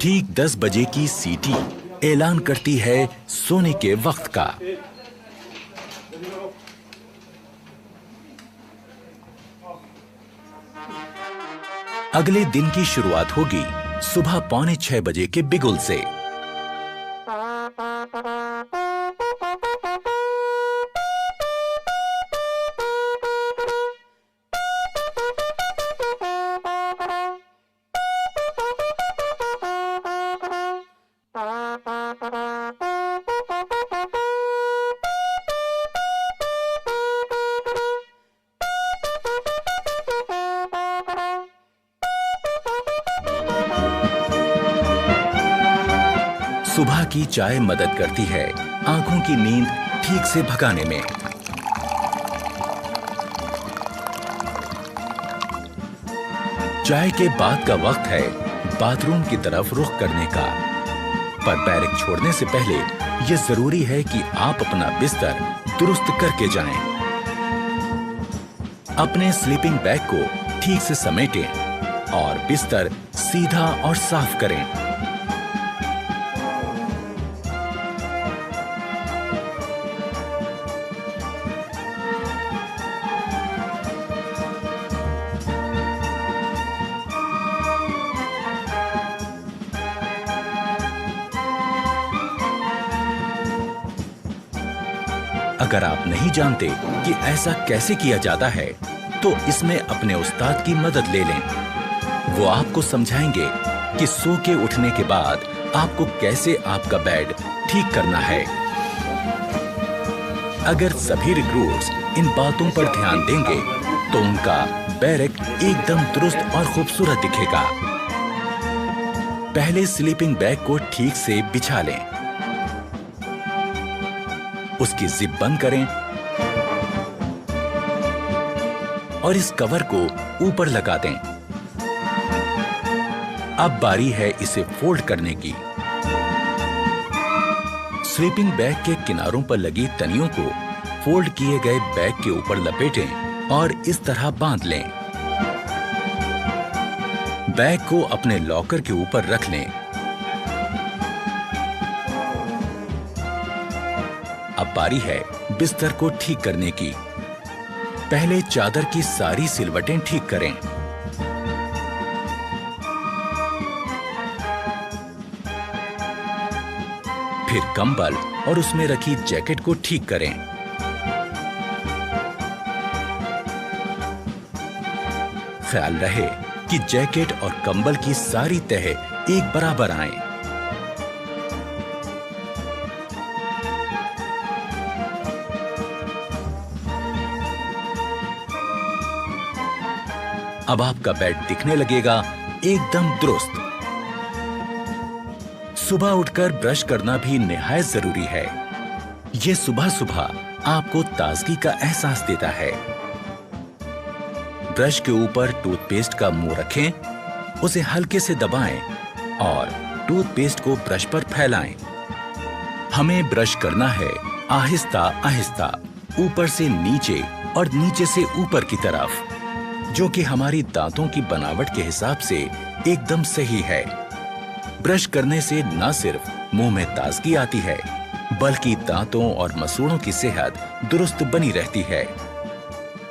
ठीक 10 बजे की सीटी ऐलान करती है सोने के वक्त का। अगले दिन की शुरुआत होगी सुबह 5:45 बजे के बिगुल से। सुबह की चाय मदद करती है आंखों की नींद ठीक से भगाने में। चाय के बाद का वक्त है बाथरूम की तरफ रुख करने का। पर बैरक छोड़ने से पहले यह जरूरी है कि आप अपना बिस्तर दुरुस्त करके जाएं। अपने स्लीपिंग बैग को ठीक से समेटें और बिस्तर सीधा और साफ करें। अगर आप नहीं जानते कि ऐसा कैसे किया जाता है, तो इसमें अपने उस्ताद की मदद ले लें। वो आपको समझाएंगे कि सो के उठने के बाद आपको कैसे आपका बेड ठीक करना है। अगर सभी रिक्रूट्स इन बातों पर ध्यान देंगे, तो उनका बैरक एकदम दुरुस्त और खूबसूरत दिखेगा। पहले स्लीपिंग बैग को ठीक से बिछा लें, उसकी जिप बंद करें और इस कवर को ऊपर लगा दें। अब बारी है इसे फोल्ड करने की। स्लीपिंग बैग के किनारों पर लगी तनियों को फोल्ड किए गए बैग के ऊपर लपेटें और इस तरह बांध लें। बैग को अपने लॉकर के ऊपर रख लें। अब बारी है बिस्तर को ठीक करने की। पहले चादर की सारी सिलवटें ठीक करें। फिर कंबल और उसमें रखी जैकेट को ठीक करें। ख्याल रहे कि जैकेट और कंबल की सारी तह एक बराबर आए। अब आपका बेड दिखने लगेगा एकदम दुरुस्त। सुबह उठकर ब्रश करना भी निहायत जरूरी है। यह सुबह सुबह आपको ताजगी का एहसास देता है। ब्रश के ऊपर टूथपेस्ट का मुंह रखें, उसे हल्के से दबाएं और टूथपेस्ट को ब्रश पर फैलाएं। हमें ब्रश करना है आहिस्ता आहिस्ता, ऊपर से नीचे और नीचे से ऊपर की तरफ, जो कि हमारी दांतों की बनावट के हिसाब से एकदम सही है। ब्रश करने से न सिर्फ मुंह में ताजगी आती है, बल्कि दांतों और मसूड़ों की सेहत दुरुस्त बनी रहती है।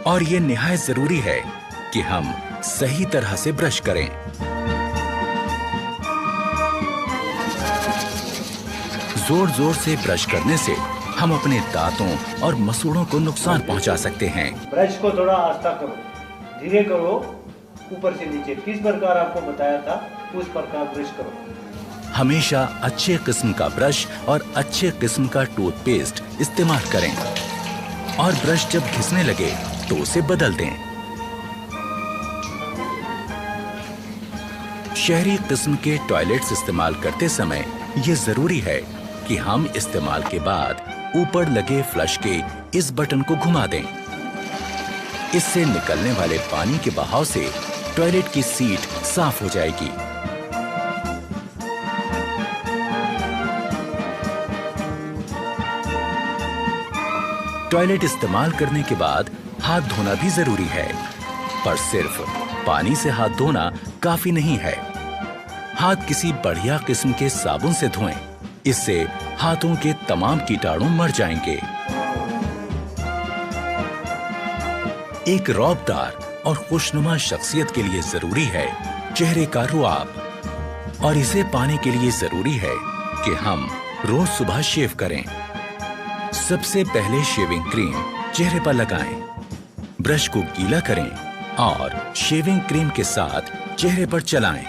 और ये निहायत जरूरी है कि हम सही तरह से ब्रश करें। जोर जोर से ब्रश करने से हम अपने दांतों और मसूड़ों को नुकसान पहुंचा सकते हैं। ब्रश को थोड़ा आस्था करो, धीरे करो, ऊपर से नीचे किस प्रकार आपको बताया था उस प्रकार ब्रश करो। हमेशा अच्छे किस्म का ब्रश और अच्छे किस्म का टूथपेस्ट इस्तेमाल करें और ब्रश जब घिसने लगे तो उसे बदल दें। शहरी किस्म के टॉयलेट्स इस्तेमाल करते समय यह जरूरी है कि हम इस्तेमाल के बाद ऊपर लगे फ्लश के इस बटन को घुमा दें। इससे निकलने वाले पानी के बहाव से टॉयलेट की सीट साफ हो जाएगी। टॉयलेट इस्तेमाल करने के बाद हाथ धोना भी जरूरी है, पर सिर्फ पानी से हाथ धोना काफी नहीं है। हाथ किसी बढ़िया किस्म के साबुन से धोएं। इससे हाथों के तमाम कीटाणु मर जाएंगे। एक रौबदार और खुशनुमा शख्सियत के लिए जरूरी है चेहरे का रुआब, और इसे पाने के लिए जरूरी है कि हम रोज सुबह शेव करें। सबसे पहले शेविंग क्रीम चेहरे पर लगाएं, ब्रश को गीला करें और शेविंग क्रीम के साथ चेहरे पर चलाएं।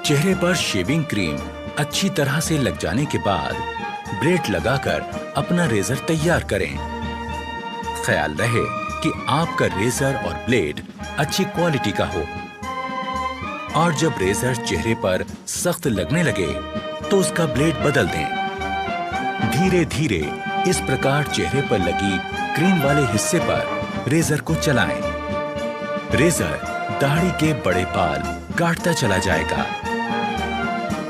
चेहरे पर शेविंग क्रीम अच्छी तरह से लग जाने के बाद ब्लेड लगाकर अपना रेजर तैयार करें। ख्याल रहे कि आपका रेजर और ब्लेड अच्छी क्वालिटी का हो, और जब रेजर चेहरे पर सख्त लगने लगे तो उसका ब्लेड बदल दें। धीरे धीरे इस प्रकार चेहरे पर लगी क्रीम वाले हिस्से पर रेजर को चलाएं। रेजर दाढ़ी के बड़े बाल काटता चला जाएगा।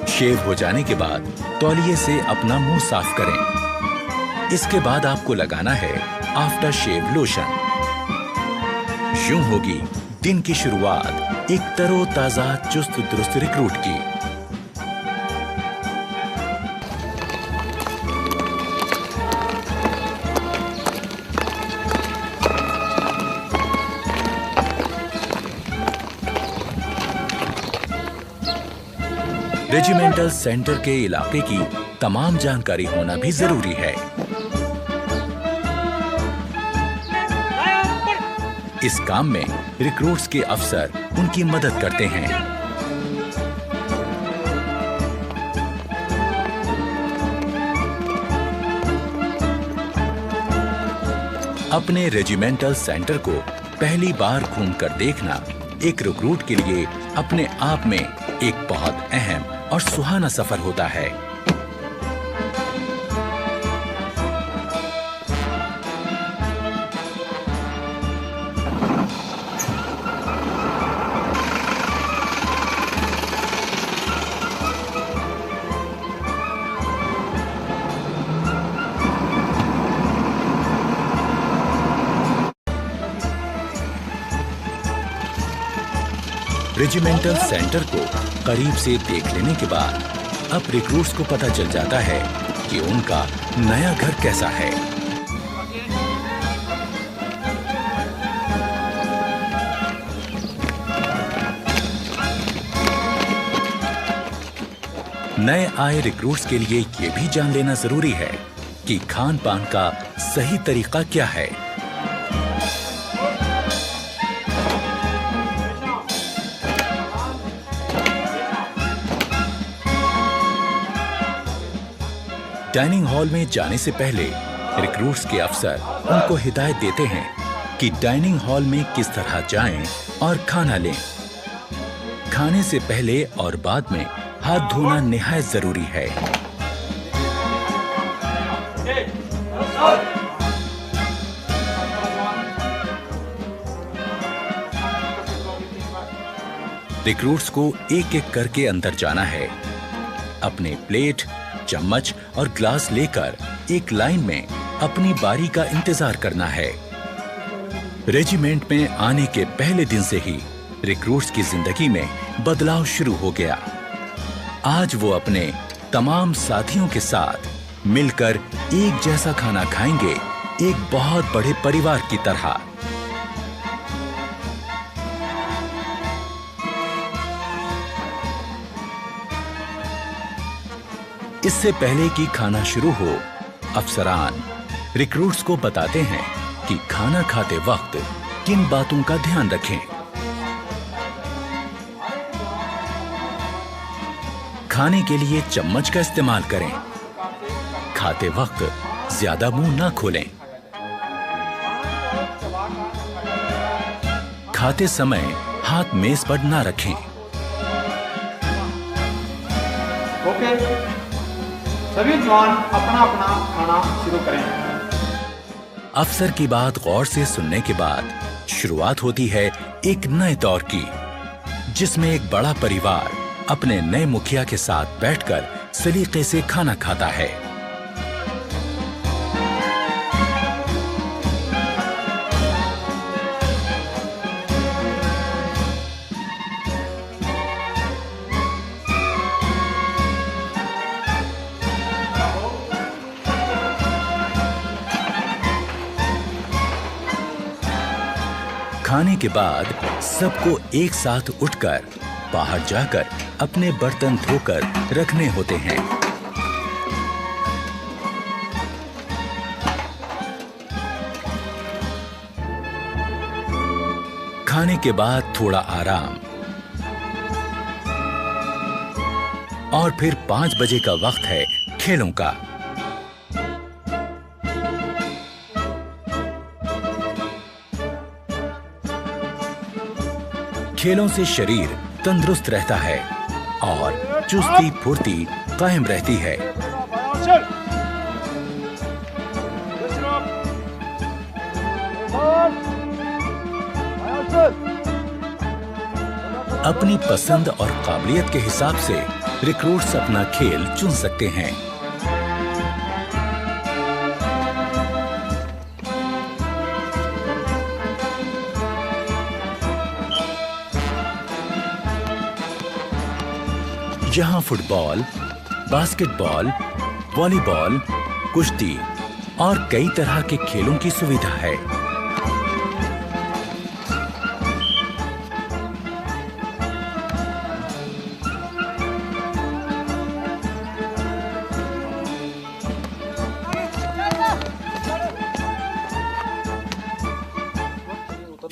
शेव हो जाने के बाद तौलिए से अपना मुंह साफ करें। इसके बाद आपको लगाना है आफ्टर शेव लोशन। यूं होगी दिन की शुरुआत एक तरोताजा चुस्त दुरुस्त रिक्रूट की। रेजिमेंटल सेंटर के इलाके की तमाम जानकारी होना भी जरूरी है। इस काम में रिक्रूट्स के अफसर उनकी मदद करते हैं। अपने रेजिमेंटल सेंटर को पहली बार घूमकर देखना एक रिक्रूट के लिए अपने आप में एक बहुत अहम और सुहाना सफर होता है। रेजिमेंटल सेंटर को करीब से देख लेने के बाद अब रिक्रूट्स को पता चल जाता है कि उनका नया घर कैसा है। नए आए रिक्रूट्स के लिए ये भी जान लेना जरूरी है कि खान पान का सही तरीका क्या है। डाइनिंग हॉल में जाने से पहले रिक्रूट्स के अफसर उनको हिदायत देते हैं कि डाइनिंग हॉल में किस तरह जाएं और खाना लें। खाने से पहले और बाद में हाथ धोना निहायत जरूरी है। रिक्रूट्स को एक एक करके अंदर जाना है। अपने प्लेट, चम्मच और ग्लास लेकर एक लाइन में अपनी बारी का इंतजार करना है। रेजिमेंट में आने के पहले दिन से ही रिक्रूट्स की जिंदगी में बदलाव शुरू हो गया। आज वो अपने तमाम साथियों के साथ मिलकर एक जैसा खाना खाएंगे, एक बहुत बड़े परिवार की तरह। इससे पहले कि खाना शुरू हो, अफसरान रिक्रूट्स को बताते हैं कि खाना खाते वक्त किन बातों का ध्यान रखें। खाने के लिए चम्मच का इस्तेमाल करें। खाते वक्त ज्यादा मुंह ना खोलें। खाते समय हाथ मेज पर ना रखें। ओके, सभी जवान अपना अपना खाना शुरू करें। अफसर की बात गौर से सुनने के बाद शुरुआत होती है एक नए दौर की, जिसमें एक बड़ा परिवार अपने नए मुखिया के साथ बैठकर सलीके से खाना खाता है। खाने के बाद सबको एक साथ उठकर बाहर जाकर अपने बर्तन धोकर रखने होते हैं। खाने के बाद थोड़ा आराम और फिर 5 बजे का वक्त है खेलों का। खेलों से शरीर तंदुरुस्त रहता है और चुस्ती फुर्ती कायम रहती है। अपनी पसंद और काबिलियत के हिसाब से रिक्रूट्स अपना खेल चुन सकते हैं। यहाँ फुटबॉल, बास्केटबॉल, वॉलीबॉल, कुश्ती और कई तरह के खेलों की सुविधा है।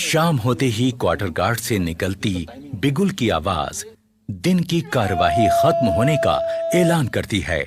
शाम होते ही क्वार्टर गार्ड से निकलती बिगुल की आवाज दिन की कार्यवाही खत्म होने का ऐलान करती है।